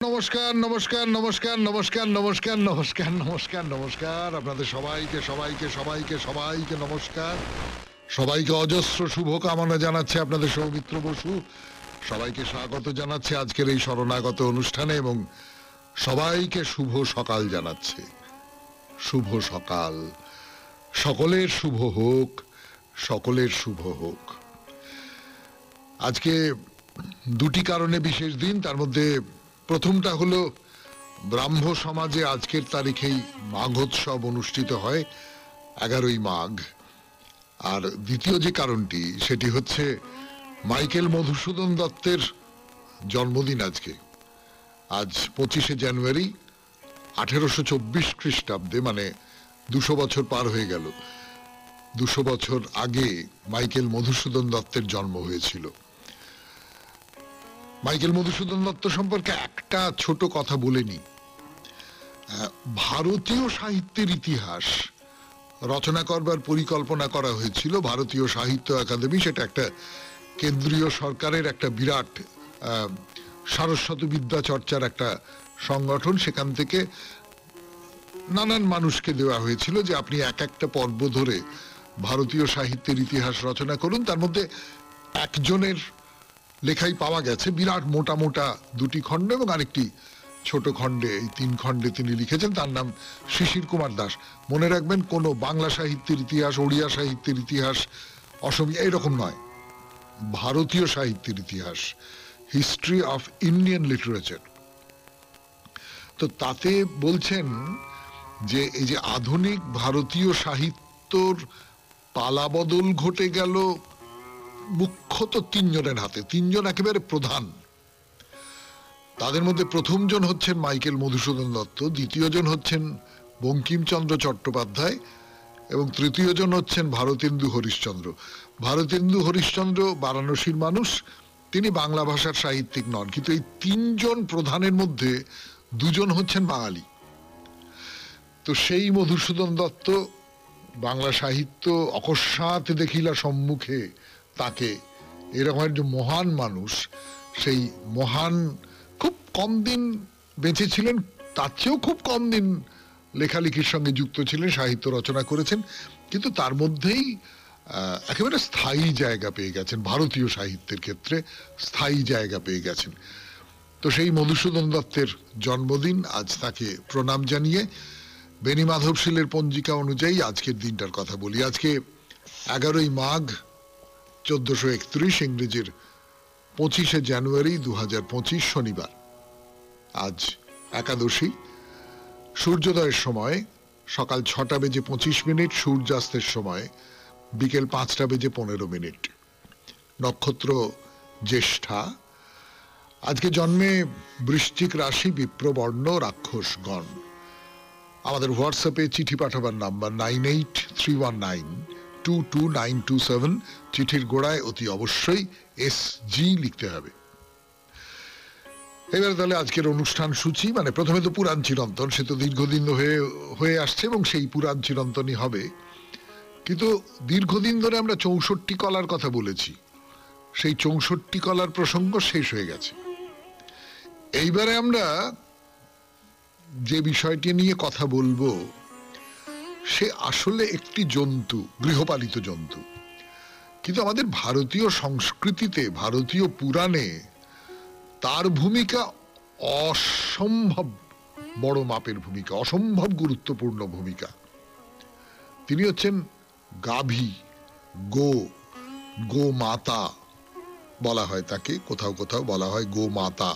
নমস্কার নমস্কার নমস্কার নমস্কার নমস্কার নমস্কার নমস্কার নমস্কার আপনাদের সবাইকে সবাইকে সবাইকে সবাইকে নমস্কার। সবাইকে অজস্র শুভকামনা জানাচ্ছে আপনাদের সৌমিত্র বসু। সবাইকে স্বাগত জানাচ্ছে আজকের এই শরণাগত অনুষ্ঠানে এবং সবাইকে শুভ সকাল জানাচ্ছে। শুভ সকাল, সকলের শুভ হোক, সকলের শুভ হোক। আজকে দুটি কারণে বিশেষ দিন। তার মধ্যে প্রথমটা হলো ব্রাহ্ম সমাজে আজকের তারিখেই মাঘোৎসব অনুষ্ঠিত হয় 11ই মাঘ। আর দ্বিতীয় যে কারণটি সেটি হচ্ছে মাইকেল মধুসূদন দত্তের জন্মদিন আজকে। আজ 25শে জানুয়ারি 1824 খ্রিস্টাব্দে, মানে 200 বছর পার হয়ে গেল। 200 বছর আগে মাইকেল মধুসূদন দত্তের জন্ম হয়েছিল। মাইকেল মধুসূদন দত্ত সম্পর্কে একটা ছোট কথা বলে নি। ভারতীয় সাহিত্যের ইতিহাস রচনা করবার পরিকল্পনা করা হয়েছিল ভারতীয় সাহিত্য একাডেমি। সেটা একটা কেন্দ্রীয় সরকারের একটা বিরাট সারস্বত বিদ্যা চর্চার একটা সংগঠন। সেখান থেকে নানান মানুষকে দেওয়া হয়েছিল যে আপনি এক একটা পর্ব ধরে ভারতীয় সাহিত্যের ইতিহাস রচনা করুন। তার মধ্যে একজনের লেখাই পাওয়া গেছে, বিরাট মোটা মোটা দুটি খণ্ড এবং আরেকটি ছোট খণ্ডে, এই 3 খণ্ডে তিনি লিখেছেন। তার নাম শিশির কুমার দাস। মনে রাখবেন, কোনো বাংলা সাহিত্যের ইতিহাস, ওড়িয়া সাহিত্যের ইতিহাস, অসমীয়া এরকম নয়, ভারতীয় সাহিত্যের ইতিহাস, হিস্ট্রি অফ ইন্ডিয়ান লিটারেচার। তো তাতে বলছেন যে এই যে আধুনিক ভারতীয় সাহিত্যর পালাবদল ঘটে গেল মুখ্যত 3 জনের হাতে। 3 জন একেবারে প্রধান। তাদের মধ্যে প্রথমজন হচ্ছেন মাইকেল মধুসূদন দত্ত, দ্বিতীয় জন হচ্ছেন বঙ্কিমচন্দ্র চট্টোপাধ্যায় এবং তৃতীয় জন হচ্ছেন ভারতেন্দু হরিশ্চন্দ্র। ভারতেন্দু হরিশ্চন্দ্র বারাণসীর মানুষ, তিনি বাংলা ভাষার সাহিত্যিক নন। কিন্তু এই 3 জন প্রধানের মধ্যে 2 জন হচ্ছেন বাঙালি। তো সেই মধুসূদন দত্ত বাংলা সাহিত্য অকস্মাৎ দেখিলা সম্মুখে তাকে, এরকম একজন মহান মানুষ। সেই মহান খুব কম দিন বেঁচে ছিলেন, তার চেয়েও খুব কম দিন লেখালেখির সঙ্গে যুক্ত ছিলেন, সাহিত্য রচনা করেছেন, কিন্তু তার মধ্যেই একেবারে স্থায়ী জায়গা পেয়ে গেছেন। ভারতীয় সাহিত্যের ক্ষেত্রে স্থায়ী জায়গা পেয়ে গেছেন। তো সেই মধুসূদন দত্তের জন্মদিন, আজ তাকে প্রণাম জানিয়ে বেনি মাধবশীলের পঞ্জিকা অনুযায়ী আজকের দিনটার কথা বলি। আজকে 11ই মাঘ 1431, ইংরেজির 25শে জানুয়ারি 2025, শনিবার। আজ একাদশী। সূর্যোদয়ের সময় সকাল 6টা বেজে 25 মিনিট, সূর্যাস্তের সময় বিকেল 5টা বেজে 15 মিনিট। নক্ষত্র জ্যেষ্ঠা। আজকে জন্মে বৃশ্চিক রাশি, বিপ্রবর্ণ, রাক্ষসগণ। আমাদের হোয়াটসঅ্যাপে চিঠি পাঠাবার নাম্বার 9831922927। চিঠির গোড়ায় অতি অবশ্যই SG লিখতে হবে। এবার তাহলে আজকের অনুষ্ঠান সূচি। মানে প্রথমে তো পুরাণ চিরন্তন, সে তো দীর্ঘদিন হয়ে আসছে এবং সেই পুরাণ চিরন্তনই হবে। কিন্তু দীর্ঘদিন ধরে আমরা 64 কলার কথা বলেছি, সেই 64 কলার প্রসঙ্গ শেষ হয়ে গেছে। এইবারে আমরা যে বিষয়টি নিয়ে কথা বলবো সে আসলে একটি জন্তু, গৃহপালিত জন্তু। কিন্তু আমাদের ভারতীয় সংস্কৃতিতে, ভারতীয় পুরাণে তার ভূমিকা অসম্ভব বড় মাপের ভূমিকা, অসম্ভব গুরুত্বপূর্ণ ভূমিকা। তিনি হচ্ছেন গাভী, গোমাতা বলা হয় তাকে, কোথাও কোথাও বলা হয় গোমাতা।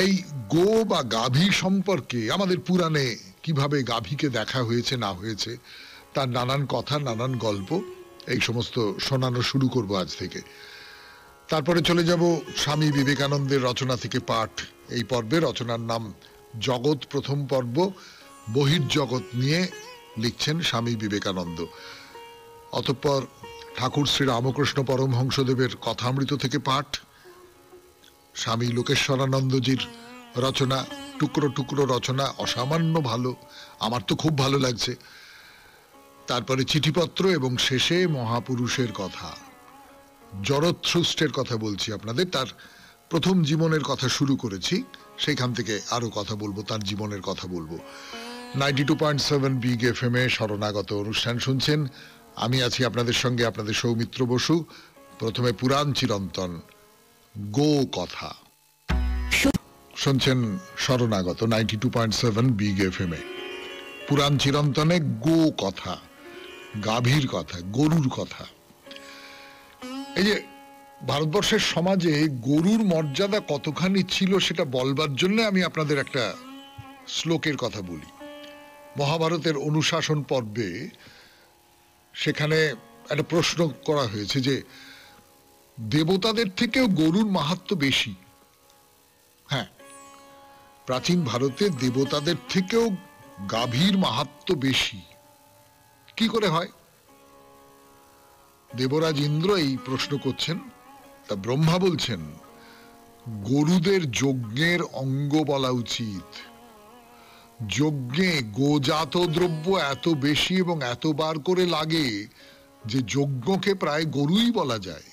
এই গো বা গাভী সম্পর্কে আমাদের পুরাণে কিভাবে গাভীকে দেখা হয়েছে না হয়েছে তার নানান কথা, নানান গল্প, এই সমস্ত শোনানো শুরু করব আজ থেকে। তারপরে চলে যাব স্বামী বিবেকানন্দের রচনা থেকে পাঠ। এই পর্বে রচনার নাম জগৎ, প্রথম পর্ব। বহির্জগৎ নিয়ে লিখছেন স্বামী বিবেকানন্দ। অতঃপর ঠাকুর শ্রী রামকৃষ্ণ পরমহংসদেবের কথামৃত থেকে পাঠ, স্বামী লোকেশ্বরানন্দজির রচনা, টুকরো টুকরো রচনা, অসামান্য ভালো, আমার তো খুব ভালো লাগছে। তারপরে চিঠিপত্র এবং শেষে মহাপুরুষের কথা। জরথ্রুস্টের কথা বলছি আপনাদের, তার প্রথম জীবনের কথা শুরু করেছি সেইখান থেকে আরো কথা বলবো, তার জীবনের কথা বলবো। 92.7 বিগ এফএম এ শরণাগত অনুষ্ঠান শুনছেন। আমি আছি আপনাদের সঙ্গে, আপনাদের সৌমিত্র বসু। প্রথমে পুরাণ চিরন্তন, গো কথা শুনছেন শরণাগত 92.7 বিগ এফএম এ। পুরাণ চিরন্তনে গো কথা, গাভীর কথা, গরুর কথা। এই যে ভারতবর্ষের সমাজে গরুর মর্যাদা কতখানি ছিল সেটা বলবার জন্য আমি আপনাদের একটা শ্লোকের কথা বলি। মহাভারতের অনুশাসন পর্বে সেখানে একটা প্রশ্ন করা হয়েছে যে দেবতাদের থেকেও গরুর মাহাত্ম্য বেশি। হ্যাঁ, প্রাচীন ভারতে দেবতাদের থেকেও গাভীর মাহাত্ম্য বেশি। কি করে হয়? দেবরাজ ইন্দ্র এই প্রশ্ন করছেন, তা ব্রহ্মা বলছেন গরুদের যজ্ঞের অঙ্গ বলা উচিত। যজ্ঞে গোজাত দ্রব্য এত বেশি এবং এতবার করে লাগে যে যজ্ঞকে প্রায় গরুই বলা যায়।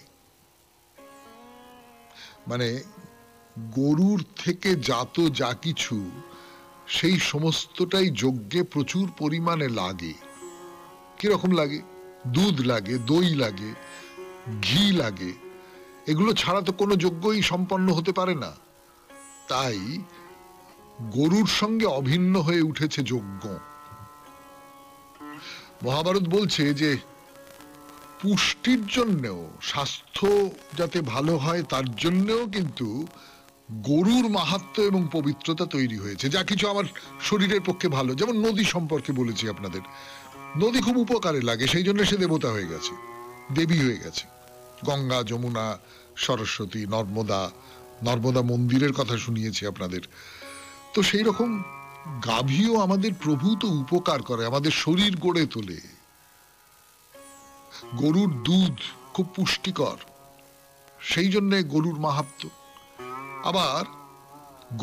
মানে গরুর থেকে জাত যা কিছু সেই সমস্তটাই যজ্ঞে প্রচুর পরিমাণে লাগে। কিরকম লাগে? দুধ লাগে, দই লাগে, ঘি লাগে। এগুলো ছাড়া তো কোনো যজ্ঞই সম্পন্ন হতে পারে না। তাই গরুর সঙ্গে অভিন্ন হয়ে উঠেছে যজ্ঞ। মহাভারত বলছে যে পুষ্টির জন্যও, স্বাস্থ্য যাতে ভালো হয় তার জন্যও কিন্তু গরুর মাহাত্ম্য এবং পবিত্রতা তৈরি হয়েছে। যা কিছু আমার শরীরের পক্ষে ভালো, যেমন নদী সম্পর্কে বলেছি আপনাদের, নদী খুব উপকারে লাগে, সেই জন্য সে দেবতা হয়ে গেছে, দেবী হয়ে গেছে। গঙ্গা, যমুনা, সরস্বতী, নর্মদা, নর্মদা মন্দিরের কথা শুনিয়েছি আপনাদের। তো সেই রকম গাভীও আমাদের প্রভূত উপকার করে, আমাদের শরীর গড়ে তোলে। গরুর দুধ খুব পুষ্টিকর, সেই জন্য গরুর মাহাত্ম্য। আবার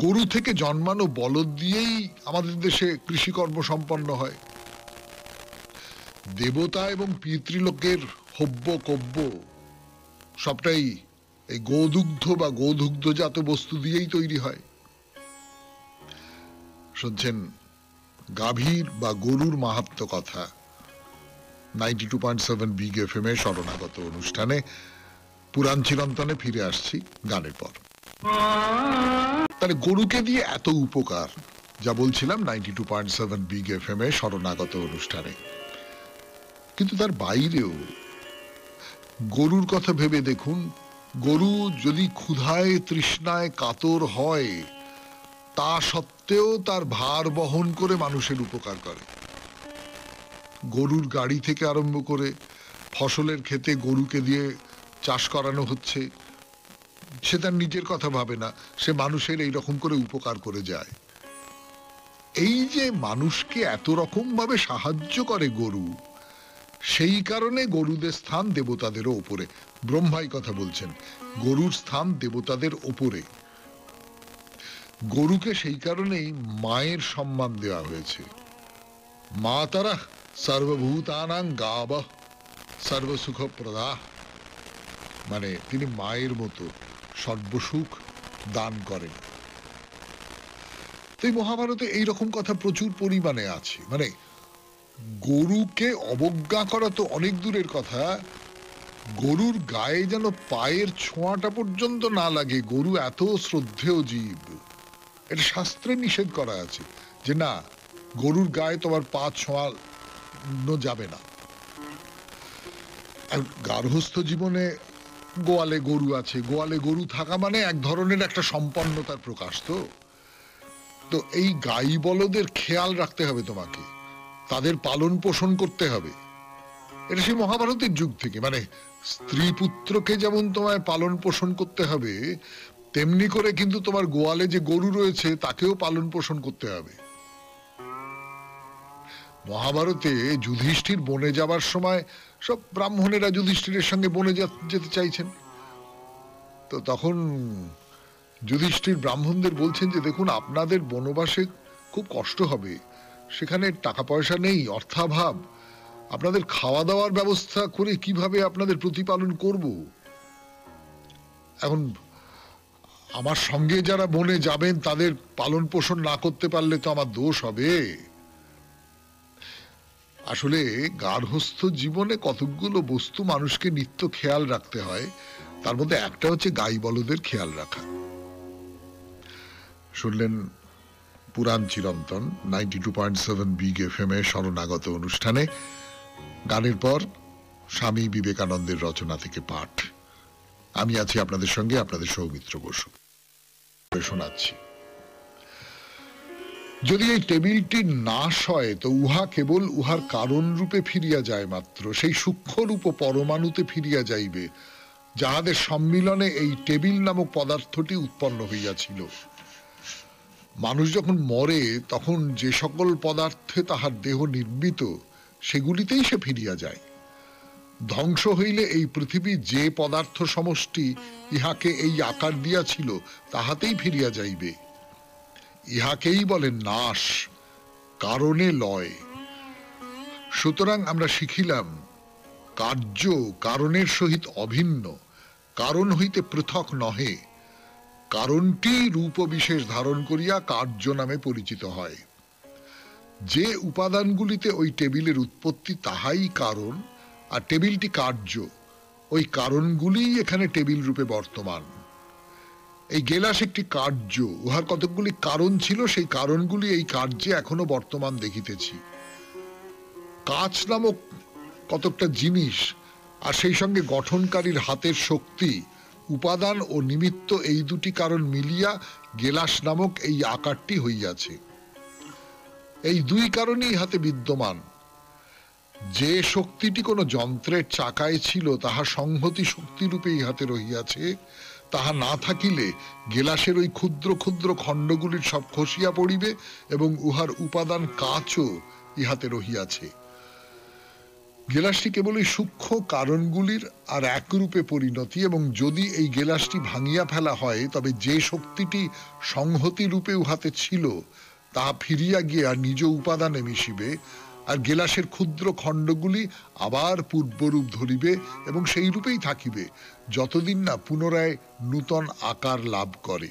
গরু থেকে জন্মানো বলদ দিয়েই আমাদের দেশে কৃষিকর্ম সম্পন্ন হয়। দেবতা এবং পিতৃলোকের হব্য কব্য সবটাই এই গোদুগ্ধ বা গোদুগ্ধজাত বস্তু দিয়েই তৈরি হয়। শুনছেন গাভীর বা গরুর মাহাত্ম্য কথা 92.7 বিগ এফএম এ শরণাগত অনুষ্ঠানে। পুরাণ চিরন্তনে ফিরে আসছি গানের পর। তাহলে গরুকে দিয়ে এত উপকার, যা বলছিলাম 92.7 বিগ এফএম এ শরণাগত অনুষ্ঠানে। কিন্তু তার বাইরেও গরুর কথা ভেবে দেখুন, গরু যদি ক্ষুধায় তৃষ্ণায় কাতর হয় তা সত্ত্বেও তার ভার বহন করে মানুষের উপকার করে। গরুর গাড়ি থেকে আরম্ভ করে ফসলের ক্ষেতে গরুকে দিয়ে চাষ করানো হচ্ছে, সে তার নিজের কথা ভাবে না, সে মানুষের এই রকম করে উপকার করে যায়। এই যে মানুষকে এত রকম ভাবে সাহায্য করে গরু, সেই কারণে গরুদের স্থান দেবতাদেরও ওপরে। ব্রহ্মাই কথা বলছেন, গরুর স্থান দেবতাদের ওপরে। গরুকে সেই কারণেই মায়ের সম্মান দেওয়া হয়েছে। মা তারা সর্বভূতানাং গাবঃ সর্বসুখ প্রদা, মানে তিনি মায়ের মতো সর্বসুখ দান করেন। তো এই মহাভারতে এইরকম কথা প্রচুর পরিমাণে আছে। মানে গরুকে অবজ্ঞা করা তো অনেক দূরের কথা, গরুর গায়ে যেন পায়ের ছোঁয়াটা পর্যন্ত না লাগে। গরু এত শ্রদ্ধেয় জীব, এটা শাস্ত্রে নিষেধ করা আছে যে না, গরুর গায়ে তোমার পা ছোঁয়ানো যাবে না। গার্হস্থ জীবনে গোয়ালে গরু আছে, গোয়ালে গরু থাকা মানে এক ধরনের একটা সম্পন্নতার প্রকাশ। তো এই গাই বলদের খেয়াল রাখতে হবে তোমাকে, তাদের পালন পোষণ করতে হবে। এটা সেই মহাভারতের যুগ থেকে। মানে স্ত্রী পুত্রকে যেমন তোমায় পালন পোষণ করতে হবে, তেমনি করে কিন্তু তোমার গোয়ালে যে গরু রয়েছে তাকেও পালন পোষণ করতে হবে। মহাভারতে যুধিষ্ঠির বনে যাবার সময় সব ব্রাহ্মণেরা যুধিষ্ঠিরের সঙ্গে বনে যেতে চাইছেন। তো তখন যুধিষ্ঠির ব্রাহ্মণদের বলছেন যে দেখুন, আপনাদের বনবাসে খুব কষ্ট হবে, সেখানে টাকা পয়সা নেই, অর্থাভাব, আপনাদের খাওয়া দাওয়ার ব্যবস্থা করে কিভাবে আপনাদের প্রতিপালন করব। এখন আমার সঙ্গে যারা বনে যাবেন তাদের পালন পোষণ না করতে পারলে তো আমার দোষ হবে। আসলে গার্হস্থ্য জীবনে কতগুলো বস্তু মানুষকে নিত্য খেয়াল রাখতে হয়, তার মধ্যে একটা হচ্ছে গাই বলদের খেয়াল রাখা। শুনলেন পুরাণ চিরন্তন 92.7 বিগ এফএম এ শরণাগত অনুষ্ঠানে। গানের পর স্বামী বিবেকানন্দের রচনা থেকে পাঠ। আমি আছি আপনাদের সঙ্গে, আপনাদের সৌমিত্র বসু। শোনাচ্ছি। যদি এই টেবিলটি নাশ হয় তো উহা কেবল উহার কারণ রূপে ফিরিয়া যায় মাত্র, সেই সূক্ষ্ম রূপ পরমাণুতে ফিরিয়া যাইবে, যাহাদের সম্মিলনে এই টেবিল নামক পদার্থটি উৎপন্ন হইয়াছিল। মানুষ যখন মরে তখন যে সকল পদার্থে তাহার দেহ নির্মিত সেগুলিতেই সে ফিরিয়া যায়। ধ্বংস হইলে এই পৃথিবী যে পদার্থ সমষ্টি ইহাকে এই আকার দিয়াছিল তাহাতেই ফিরিয়া যাইবে। ইহাকেই বলে নাশ, কারণে লয়। সুতরাং আমরা শিখিলাম কার্য কারণের সহিত অভিন্ন, কারণ হইতে পৃথক নহে। কারণটি রূপ বিশেষ ধারণ করিয়া কার্য নামে পরিচিত হয়। যে উপাদানগুলিতে ওই টেবিলের উৎপত্তি তাহাই কারণ, আর টেবিলটি কার্য। ওই কারণগুলিই এখানে টেবিল রূপে বর্তমান। এই গেলাস একটি কার্য, উহার কতকগুলি কারণ ছিল, সেই কারণগুলি এই কার্যে এখনো বর্তমান দেখিতেছি। কাঁচ নামক কতকটা জিনিস আর সেই সঙ্গে গঠনকারীর হাতের শক্তি, উপাদান ও নিমিত্ত, এই দুটি কারণ মিলিয়া গেলাস নামক এই আকারটি হইয়াছে। এই দুই কারণই হাতে বিদ্যমান। যে শক্তিটি কোনো যন্ত্রের চাকায় ছিল তাহা সংহতি শক্তিরূপে ইহাতে রহিয়াছে। তাহা না থাকিলে গেলাসের ওই ক্ষুদ্র ক্ষুদ্র খণ্ডগুলির সব খসিয়া পড়িবে এবং উহার উপাদান কাচও ইহাতে রহিয়াছে। গেলাসটি কেবল এই সূক্ষ্ম কারণগুলির আর একরূপে পরিণতি, এবং যদি এই গেলাসটি ভাঙিয়া ফেলা হয় তবে যে শক্তিটি সংহতি রূপে উহাতে ছিল তাহা ফিরিয়া গিয়া নিজ উপাদানে মিশিবে, আর গেলাসের ক্ষুদ্র খণ্ডগুলি আবার পূর্বরূপ ধরিবে এবং সেই রূপেই থাকিবে যতদিন না পুনরায় নূতন আকার লাভ করে।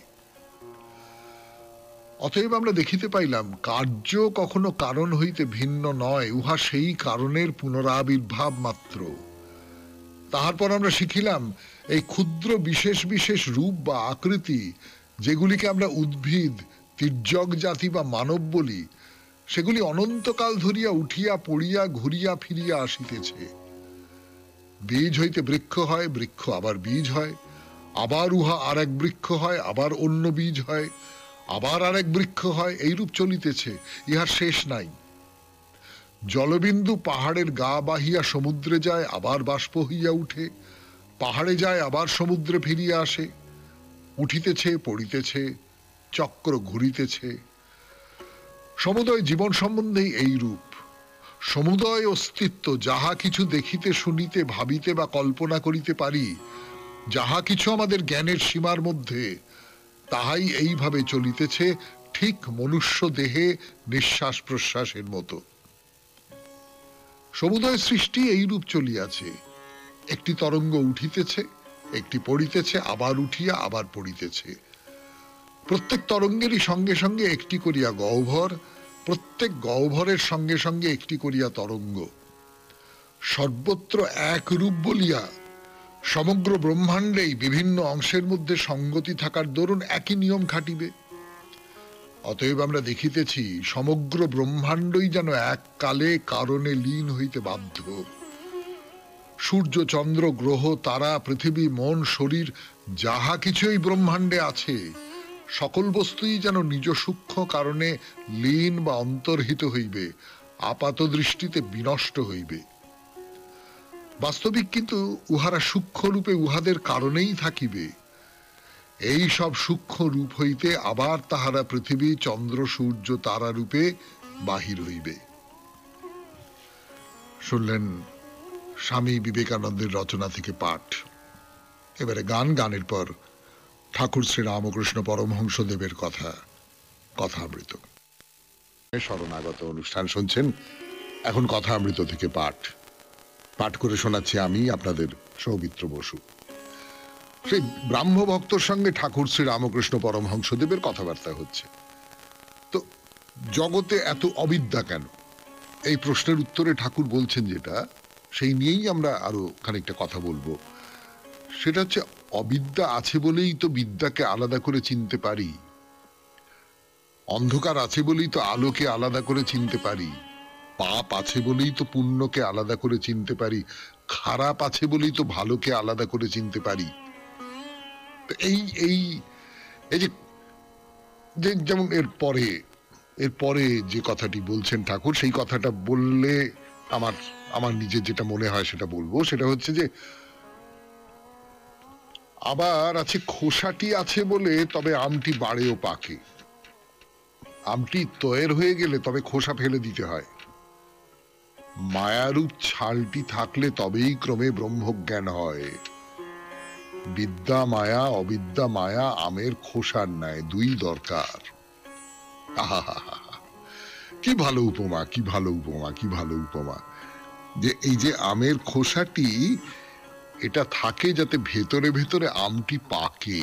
অতএব আমরা দেখিতে পাইলাম কার্য কখনো কারণ হইতে ভিন্ন নয়, উহা সেই কারণের পুনরাবির্ভাব মাত্র। তাহার পর আমরা শিখিলাম এই ক্ষুদ্র বিশেষ বিশেষ রূপ বা আকৃতি, যেগুলিকে আমরা উদ্ভিদ, তির্যক জাতি বা মানব বলি, সেগুলি অনন্তকাল ধরিয়া উঠিয়া পড়িয়া ঘুরিয়া ফিরিয়া আসিতেছে। বীজ হইতে বৃক্ষ হয়, বৃক্ষ আবার বীজ হয়, আবার উহা আর এক বৃক্ষ হয়, আবার অন্য বীজ হয়, আবার আর এক বৃক্ষ হয়, এইরূপ চলিতেছে, ইহার শেষ নাই। জলবিন্দু পাহাড়ের গা বাহিয়া সমুদ্রে যায়, আবার বাষ্প হইয়া উঠে, পাহাড়ে যায় আবার সমুদ্রে ফিরিয়া আসে, উঠিতেছে পড়িতেছে, চক্র ঘুরিতেছে। সমুদয় জীবন সম্বন্ধেই এই রূপ। সমুদয় অস্তিত্ব, যাহা কিছু দেখিতে শুনিতে ভাবিতে বা কল্পনা করিতে পারি, যাহা কিছু আমাদের জ্ঞানের সীমার মধ্যে, তাহাই এইভাবে চলিতেছে ঠিক মনুষ্য দেহে নিঃশ্বাস প্রশ্বাসের মতো। সমুদয় সৃষ্টি এইরূপ চলিয়াছে। একটি তরঙ্গ উঠিতেছে, একটি পড়িতেছে, আবার উঠিয়া আবার পড়িতেছে। প্রত্যেক তরঙ্গেরই সঙ্গে সঙ্গে একটি করিয়া গহ্বর, প্রত্যেক গহ্বরের সঙ্গে সঙ্গে একটি করিয়া তরঙ্গ। সর্বত্র এক রূপ বলিয়া সমগ্র ব্রহ্মাণ্ডেই বিভিন্ন অংশের মধ্যে সঙ্গতি থাকার দরুন একই নিয়ম খাটিবে। অতএব আমরা দেখিতেছি সমগ্র ব্রহ্মাণ্ডই যেন এক কালে কারণে লীন হইতে বাধ্য। সূর্য, চন্দ্র, গ্রহ, তারা, পৃথিবী, মন, শরীর, যাহা কিছু এই ব্রহ্মাণ্ডে আছে, সকল বস্তুই যেন নিজ সূক্ষ্ম কারণে লীন বা অন্তর্হিত হইবে, আপাত দৃষ্টিতে বিনষ্ট হইবে। বাস্তবিক কিন্তু উহারা সূক্ষ্ম রূপে উহাদের কারণেই থাকিবে। এই সব সূক্ষ্ম রূপ হইতে আবার তাহারা পৃথিবী, চন্দ্র, সূর্য, তারা রূপে বাহির হইবে। শুনলেন স্বামী বিবেকানন্দের রচনা থেকে পাঠ। এবারে গান, গানের পর ঠাকুর শ্রী রামকৃষ্ণ পরমহংসদেবের কথা, কথামৃত। শরণাগত অনুষ্ঠান শুনছেন, এখন কথামৃত থেকে পাঠ। পাঠ করে শোনাচ্ছি আমি, আপনাদের সৌমিত্র বসু। সেই ব্রাহ্ম ভক্তর সঙ্গে ঠাকুর শ্রী রামকৃষ্ণ পরমহংসদেবের কথাবার্তা হচ্ছে। তো জগতে এত অবিদ্যা কেন, এই প্রশ্নের উত্তরে ঠাকুর বলছেন যেটা, সেই নিয়েই আমরা আরো খানিকটা কথা বলবো। সেটা হচ্ছে, অবিদ্যা আছে বলেই তো বিদ্যাকে আলাদা করে চিনতে পারি, অন্ধকার আছে বলেই তো আলোকে আলাদা করে চিনতে পারি, পাপ আছে বলেই তো পুণ্যকে আলাদা করে চিনতে পারি, খারাপ আছে বলেই তো ভালোকে আলাদা করে চিনতে পারি। এই এই এই যে যেমন এরপরে যে কথাটি বলছেন ঠাকুর, সেই কথাটা বললে আমার আমার নিজের যেটা মনে হয় সেটা বলবো। সেটা হচ্ছে যে, আবার আছে, খোসাটি আছে বলে তবে আমটি বাড়েও পাকে, আমটি তয়ের হয়ে গেলে তবে খোসা ফেলে দিতে হয়, মায়ারূপ ছালটি থাকলে তবেই ক্রমে ব্রহ্মজ্ঞান হয়, বিদ্যা মায়া অবিদ্যা মায়া আমের খোসার ন্যায়, দুই দরকার। আহা, কি ভালো উপমা, কি ভালো উপমা, কি ভালো উপমা। যে এই যে আমের খোসাটি, এটা থাকে যাতে ভেতরে ভেতরে আমটি পাকে,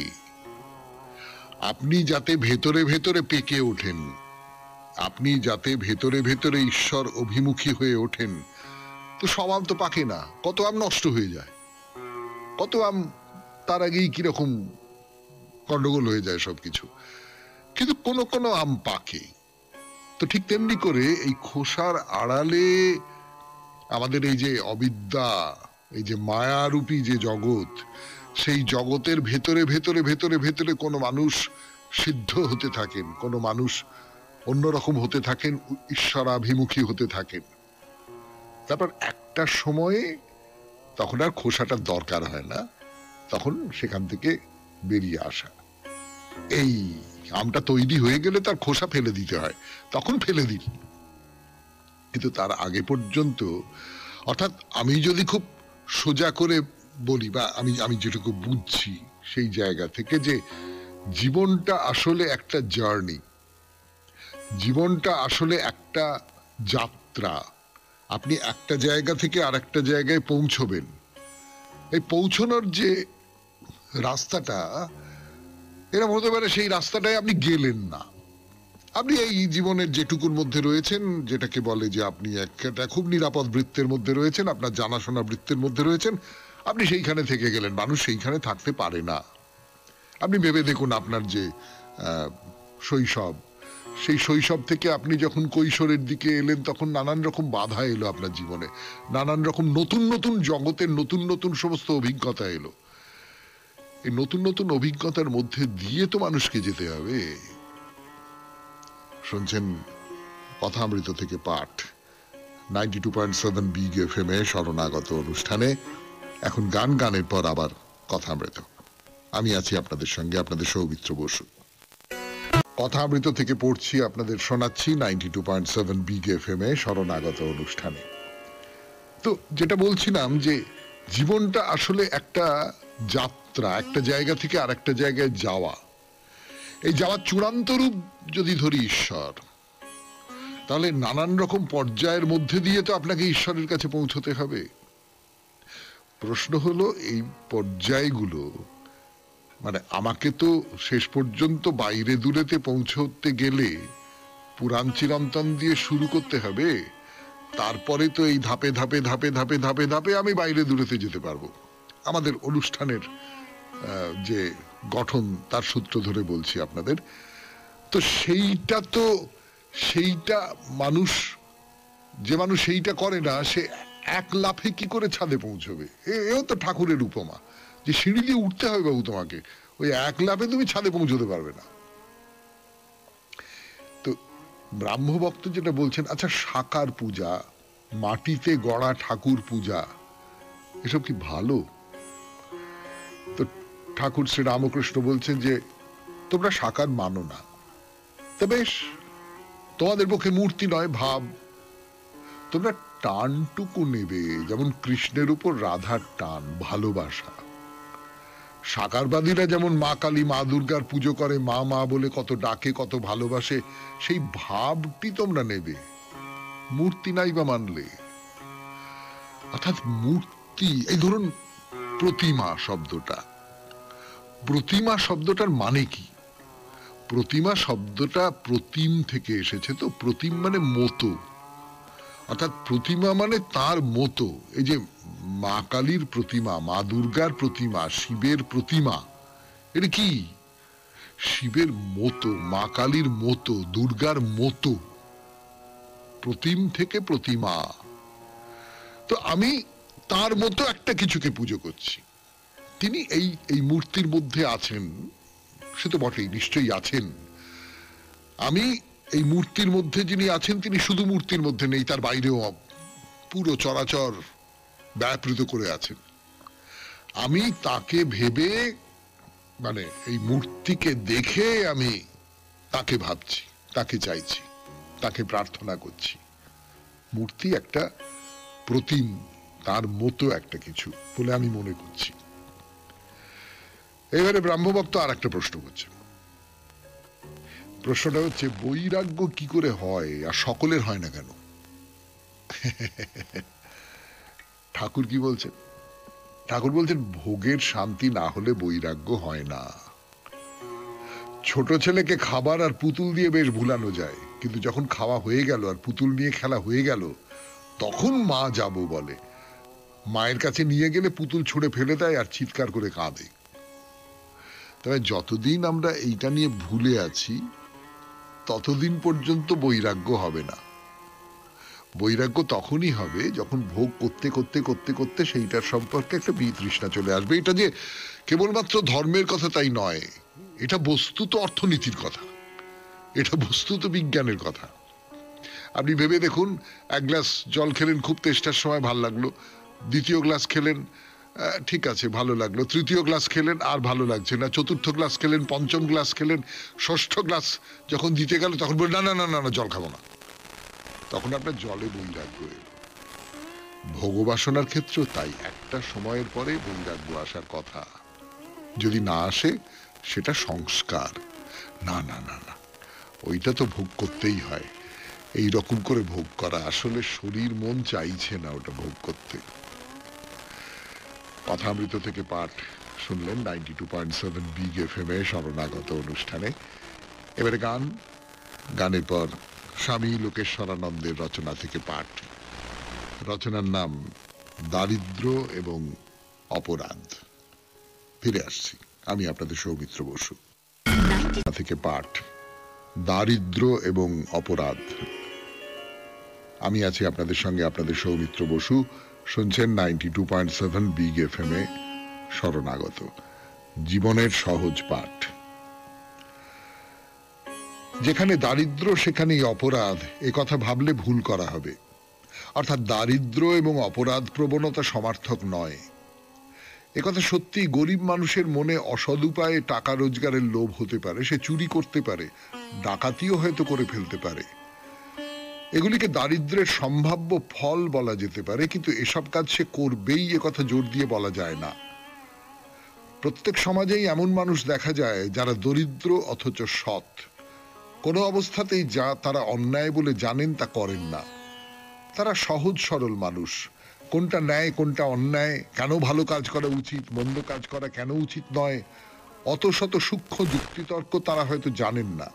আপনি যাতে ভেতরে ভেতরে পেকে ওঠেন, আপনি যাতে ভেতরে ভেতরে ঈশ্বর অভিমুখী হয়ে ওঠেন। তো সব আম তো পাকে না, কত আম নষ্ট হয়ে যায়, কত আম তার আগেই কিরকম গন্ডগোল হয়ে যায় সবকিছু, কিন্তু কোন কোন আম পাকে। তো ঠিক তেমনি করে এই খোসার আড়ালে আমাদের এই যে অবিদ্যা, এই যে মায়ারূপী যে জগৎ, সেই জগতের ভেতরে ভেতরে ভেতরে ভেতরে কোনো মানুষ সিদ্ধ হতে থাকেন, কোনো মানুষ অন্যরকম হতে থাকেন, ঈশ্বরাভিমুখী হতে থাকেন। তারপর একটা সময়ে তখন আর খোসাটার দরকার হয় না, তখন সেখান থেকে বেরিয়ে আসা। এই আমটা তৈরি হয়ে গেলে তার খোসা ফেলে দিতে হয়, তখন ফেলে দিই। কিন্তু তার আগে পর্যন্ত, অর্থাৎ আমি যদি খুব সোজা করে বলি, বা আমি যেটুকু বুঝছি সেই জায়গা থেকে, যে জীবনটা আসলে একটা জার্নি, জীবনটা আসলে একটা যাত্রা। আপনি একটা জায়গা থেকে আর একটা জায়গায় পৌঁছবেন, এই পৌঁছানোর যে রাস্তাটা, এরকম হতে পারে সেই রাস্তাটায় আপনি গেলেন না, আপনি এই জীবনের যেটুকুর মধ্যে রয়েছেন, যেটাকে বলে যে আপনি একটা খুব নিরাপদ বৃত্তের মধ্যে রয়েছেন, আপনার জানাশোনা বৃত্তের মধ্যে রয়েছেন, আপনি সেইখানে থেকে গেলেন। মানুষ সেইখানে থাকতে পারে না। আপনি ভেবে দেখুন, আপনার যে শৈশব, সেই শৈশব থেকে আপনি যখন কৈশোরের দিকে এলেন, তখন নানান রকম বাধা এলো আপনার জীবনে, নানান রকম নতুন নতুন জগতের নতুন নতুন সমস্ত অভিজ্ঞতা এলো। এই নতুন নতুন অভিজ্ঞতার মধ্যে দিয়ে তো মানুষকে যেতে হবে। শুনছেন কথামৃত থেকে পাঠ, 92.7 বিগ এফএম এ শরণাগত অনুষ্ঠানে। এখন গানের পর আবার কথামৃত। আমি আছি আপনাদের সঙ্গে, আপনাদের সৌমিত্র বসু। কথামৃত থেকে পড়ছি, আপনাদের শোনাচ্ছি 92.7 বিগ এফএম এ শরণাগত অনুষ্ঠানে। তো যেটা বলছিলাম, যে জীবনটা আসলে একটা যাত্রা, একটা জায়গা থেকে আর একটা জায়গায় যাওয়া। এই যাওয়ার চূড়ান্ত রূপ যদি ধরি ঈশ্বর, তাহলে নানান রকম পর্যায়ের মধ্যে দিয়ে তো আপনাকে ঈশ্বরের কাছে পৌঁছতে হবে। প্রশ্ন হলো, এই পর্যায়গুলো মানে আমাকে তো শেষ পর্যন্ত বাইরে দূরেতে পৌঁছতে গেলে পুরাণ চিরন্তন দিয়ে শুরু করতে হবে, তারপরে তো এই ধাপে ধাপে ধাপে ধাপে ধাপে ধাপে আমি বাইরে দূরেতে যেতে পারবো। আমাদের অনুষ্ঠানের যে গঠন, তার সূত্র ধরে বলছি আপনাদের। তো সেইটা মানুষ, যে মানুষ সেইটা করে না, সে এক লাফে কি করে ছাদে পৌঁছবে? এও তো ঠাকুরের উপমা, যে সিঁড়ি দিয়ে উঠতে হবে বাবু তোমাকে, ওই এক লাফে তুমি ছাদে পৌঁছতে পারবে না। তো ব্রাহ্মভক্ত যেটা বলছেন, আচ্ছা সাকার পূজা, মাটিতে গড়া ঠাকুর পূজা, এসব কি ভালো? তো ঠাকুর শ্রী রামকৃষ্ণ বলছেন যে, তোমরা সাকার মানো না, তা বেশ, তোমাদের পক্ষে মূর্তি নয় ভাব, তোমরা টানটুকু নেবে, যেমন কৃষ্ণের উপর রাধার টান, ভালোবাসা। সাকারবাদীরা যেমন মা কালী মা দুর্গার পুজো করে, মা মা বলে কত ডাকে, কত ভালোবাসে, সেই ভাবটি তোমরা নেবে, মূর্তি নাই বা মানলে। অর্থাৎ মূর্তি, এই ধরুন প্রতিমা শব্দটা, প্রতিমা শব্দটার মানে কি? প্রতিমা শব্দটা প্রতিম থেকে এসেছে। তো প্রতিম মানে মতো, অর্থাৎ প্রতিমা মানে তার মতো। এই যে মা কালীর প্রতিমা, মা দুর্গার প্রতিমা, শিবের প্রতিমা, এটা কি? শিবের মতো, মা কালীর মতো, দুর্গার মতো, প্রতিম থেকে প্রতিমা। তো আমি তার মতো একটা কিছুকে পুজো করছি। তিনি এই এই মূর্তির মধ্যে আছেন, সে তো বটেই, নিশ্চয়ই আছেন। আমি এই মূর্তির মধ্যে যিনি আছেন তিনি শুধু মূর্তির মধ্যে নেই, তার বাইরেও পুরো চরাচর ব্যাপৃত করে আছেন। আমি তাকে ভেবে, মানে এই মূর্তিকে দেখে আমি তাকে ভাবছি, তাকে চাইছি, তাকে প্রার্থনা করছি। মূর্তি একটা প্রতিম, তার মতো একটা কিছু বলে আমি মনে করছি। এবারে ব্রাহ্মভক্ত আর একটা প্রশ্ন করছে। প্রশ্নটা হচ্ছে, বৈরাগ্য কি করে হয় আর সকলের হয় না কেন? ঠাকুর কি বলছেন? ঠাকুর বলছেন, ভোগের শান্তি না হলে বৈরাগ্য হয় না। ছোট ছেলেকে খাবার আর পুতুল দিয়ে বেশ ভুলানো যায়, কিন্তু যখন খাওয়া হয়ে গেল আর পুতুল নিয়ে খেলা হয়ে গেল, তখন মা যাবো বলে। মায়ের কাছে নিয়ে গেলে পুতুল ছুঁড়ে ফেলে দেয় আর চিৎকার করে কাঁদে। তবে যতদিন আমরা এইটা নিয়ে ভুলে আছি, ততদিন পর্যন্ত বৈরাগ্য হবে না। বৈরাগ্য তখনই হবে যখন ভোগ করতে করতে করতে করতে সেইটার সম্পর্কে একটা বিতৃষ্ণা চলে আসবে। এটা যে কেবলমাত্র ধর্মের কথা তাই নয়, এটা বস্তুত অর্থনীতির কথা, এটা বস্তুত বিজ্ঞানের কথা। আপনি ভেবে দেখুন, এক গ্লাস জল খেলেন, খুব তেষ্টার সময় ভাল লাগলো, দ্বিতীয় গ্লাস খেলেন, ঠিক আছে ভালো লাগলো, তৃতীয় গ্লাস খেলেন আর ভালো লাগছে না, চতুর্থ গ্লাস খেলেন, পঞ্চম গ্লাস খেলেন, ষষ্ঠ গ্লাস যখন দিতে গেল তখন বললেন, না না না না, জল খাবো না। তখন আপনার জলে বৈরাগ্য এলো। ভোগবাসনার ক্ষেত্রেও তাই, একটা সময়ের পরে বৈরাগ্য আসার কথা। যদি না আসে সেটা সংস্কার। না না না না, ওইটা তো ভোগ করতেই হয়। এই রকম করে ভোগ করা, আসলে শরীর মন চাইছে না ওটা ভোগ করতে। কথামৃত থেকে পাঠ শুনলেন 92.7 বিগ এফএম এ শরণাগত অনুষ্ঠানে। এবারে গান, গানের পর স্বামী লোকেশ্বরানন্দের রচনা থেকে পাঠ। রচনার নাম দারিদ্র এবং অপরাধ। ফিরে আসছি, আমি আপনাদের সৌমিত্র বসু। থেকে পাঠ, দারিদ্র এবং অপরাধ। আমি আছি আপনাদের সঙ্গে, আপনাদের সৌমিত্র বসু। শুনছেন 92.7 বিগ এফএম এ শরণাগত, জীবনের সহজ পাঠ। যেখানে দারিদ্র সেখানেই অপরাধ, এ কথা ভাবলে ভুল করা হবে। অর্থাৎ দারিদ্র এবং অপরাধ প্রবণতা সমার্থক নয়। একথা সত্যি, গরিব মানুষের মনে অসৎ উপায়ে টাকা রোজগারের লোভ হতে পারে, সে চুরি করতে পারে, ডাকাতিও হয়তো করে ফেলতে পারে। এগুলিকে দারিদ্রের সম্ভাব্য ফল বলা যেতে পারে, কিন্তু এসব কাজ সে করবেই একথা জোর দিয়ে বলা যায় না। প্রত্যেক সমাজেই এমন মানুষ দেখা যায় যারা দরিদ্র অথচ সৎ। কোনো অবস্থাতেই যা তারা অন্যায় বলে জানেন তা করেন না। তারা সহজ সরল মানুষ। কোনটা ন্যায় কোনটা অন্যায়, কেন ভালো কাজ করা উচিত, মন্দ কাজ করা কেন উচিত নয়, অত শত সূক্ষ্ম যুক্তিতর্ক তারা হয়তো জানেন না।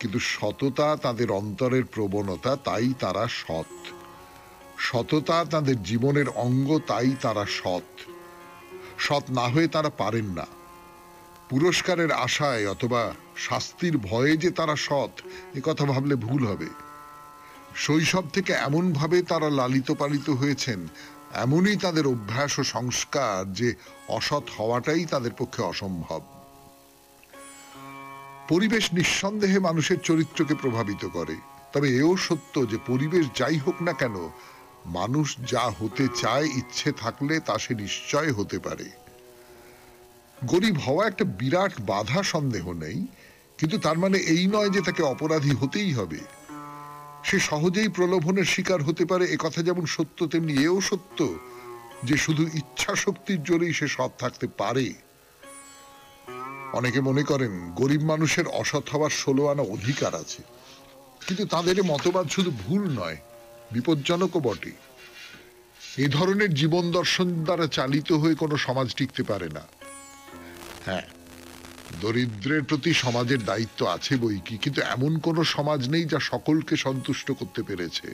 কিন্তু সততা তাদের অন্তরের প্রবণতা, তাই তারা সৎ। সততা তাদের জীবনের অঙ্গ, তাই তারা সৎ। সৎ না হয়ে তারা পারেন না। পুরস্কারের আশায় অথবা শাস্তির ভয়ে যে তারা সৎ, এ কথা ভাবলে ভুল হবে। শৈশব থেকে এমন ভাবে তারা লালিত পালিত হয়েছেন, এমনই তাদের অভ্যাস ও সংস্কার যে অসৎ হওয়াটাই তাদের পক্ষে অসম্ভব। পরিবেশ নিঃসন্দেহে মানুষের চরিত্রকে প্রভাবিত করে, তবে এও সত্য যে পরিবেশ যাই হোক না কেন, মানুষ যা হতে চায় ইচ্ছে থাকলে তা সে নিশ্চয় হতে পারে। গরিব হওয়া একটা বিরাট বাধা, সন্দেহ নেই, কিন্তু তার মানে এই নয় যে তাকে অপরাধী হতেই হবে। সে সহজেই প্রলোভনের শিকার হতে পারে, একথা যেমন সত্য তেমনি এও সত্য যে শুধু ইচ্ছা শক্তির জোরেই সে সৎ থাকতে পারে। অনেকে মনে করেন গরিব মানুষের অসৎ হওয়ার 16 আনা অধিকার আছে, কিন্তু তাদের মতবাদ শুধু ভুল নয়, বিপজ্জনকও বটে। এই ধরনের জীবন দর্শন দ্বারা চালিত হয়ে কোনো সমাজ টিকতে পারে না। হ্যাঁ, দরিদ্রের প্রতি সমাজের দায়িত্ব আছে বই কি, কিন্তু এমন কোন সমাজ নেই যা সকলকে সন্তুষ্ট করতে পেরেছে।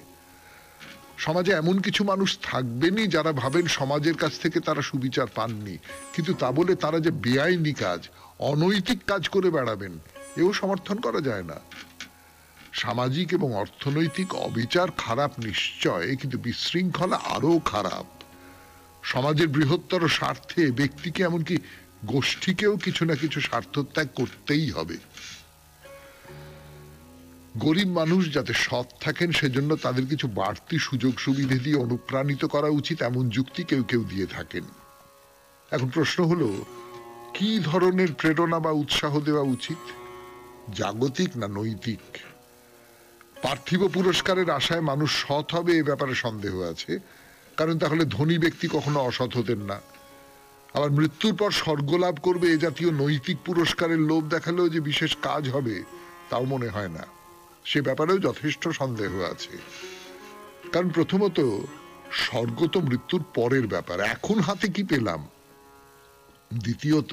সমাজে এমন কিছু মানুষ থাকবেনই যারা ভাবেন সমাজের কাছ থেকে তারা সুবিচার পাননি, কিন্তু তা বলে তারা যে বেআইনি কাজ, অনৈতিক কাজ করে বেড়াবেন এও সমর্থন করা যায় না। সামাজিক এবং অর্থনৈতিক অবিচার খারাপ নিশ্চয়, কিন্তু বিশৃঙ্খলা আরো খারাপ। সমাজের বৃহত্তর স্বার্থে ব্যক্তিকে এমনকি গোষ্ঠীকেও কিছু না কিছু স্বার্থত্যাগ করতেই হবে। গরিব মানুষ যাতে সৎ থাকেন সেজন্য তাদের কিছু বাড়তি সুযোগ সুবিধা দিয়ে অনুপ্রাণিত করা উচিত, এমন যুক্তি কেউ কেউ দিয়ে থাকেন। এখন প্রশ্ন হলো, কি ধরনের প্রেরণা বা উৎসাহ দেওয়া উচিত, জাগতিক না নৈতিক? পার্থিব পুরস্কারের আশায় মানুষ সৎ হবে এ ব্যাপারে সন্দেহ আছে, কারণ তাহলে ধনী ব্যক্তি কখনো অসৎ হতেন না। আবার মৃত্যুর পর স্বর্গ লাভ করবে এ জাতীয় নৈতিক পুরস্কারের লোভ দেখালেও যে বিশেষ কাজ হবে তাও মনে হয় না। সে ব্যাপারেও যথেষ্ট সন্দেহ আছে। কারণ প্রথমত, স্বর্গ তো মৃত্যুর পরের ব্যাপার, এখন হাতে কি পেলাম। দ্বিতীয়ত,